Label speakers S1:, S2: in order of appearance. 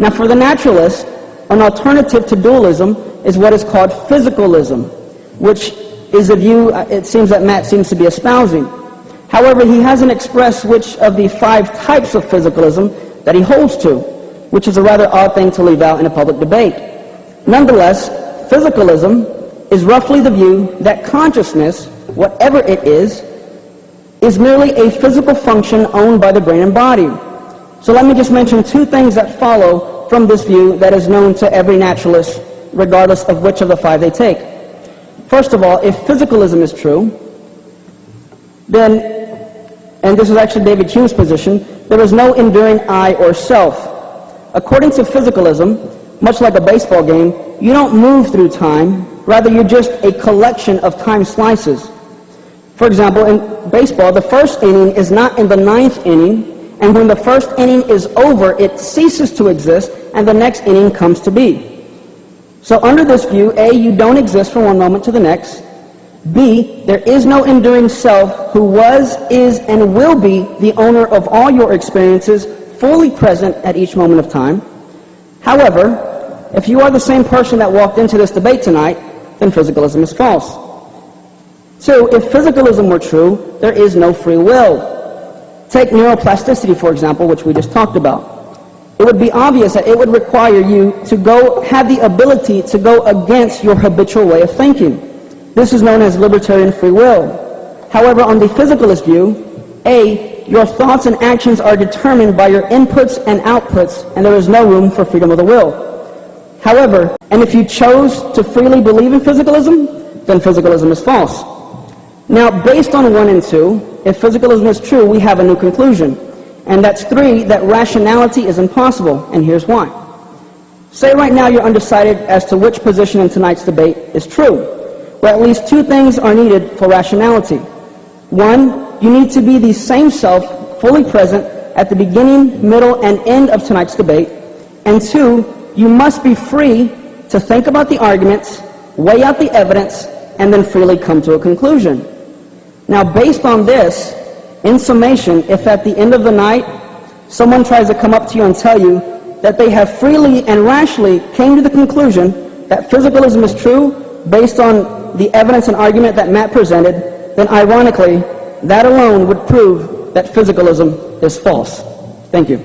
S1: Now for the naturalist, an alternative to dualism is what is called physicalism, which is a view it seems that Matt seems to be espousing. However, he hasn't expressed which of the 5 types of physicalism that he holds to, which is a rather odd thing to leave out in a public debate. Nonetheless, physicalism is roughly the view that consciousness, whatever it is merely a physical function owned by the brain and body. So let me just mention 2 things that follow from this view that is known to every naturalist, regardless of which of the 5 they take. First of all, if physicalism is true, then, and this is actually David Hume's position, there is no enduring I or self. According to physicalism, much like a baseball game, you don't move through time, rather you're just a collection of time slices. For example, in baseball, the first inning is not in the 9th inning, and when the first inning is over, it ceases to exist, and the next inning comes to be. So under this view, A, you don't exist from one moment to the next. B, there is no enduring self who was, is, and will be the owner of all your experiences, fully present at each moment of time. However, if you are the same person that walked into this debate tonight, then physicalism is false. 2, if physicalism were true, there is no free will. Take neuroplasticity, for example, which we just talked about. It would be obvious that it would require you to have the ability to go against your habitual way of thinking. This is known as libertarian free will. However, on the physicalist view, A, your thoughts and actions are determined by your inputs and outputs, and there is no room for freedom of the will. However, and if you chose to freely believe in physicalism, then physicalism is false. Now, based on 1 and 2, if physicalism is true, we have a new conclusion. And that's 3, that rationality is impossible, and here's why. Say right now you're undecided as to which position in tonight's debate is true. Well, at least 2 things are needed for rationality. 1, you need to be the same self, fully present, at the beginning, middle, and end of tonight's debate. And 2, you must be free to think about the arguments, weigh out the evidence, and then freely come to a conclusion. Now, based on this, in summation, if at the end of the night, someone tries to come up to you and tell you that they have freely and rationally came to the conclusion that physicalism is true based on the evidence and argument that Matt presented, then ironically, that alone would prove that physicalism is false. Thank you.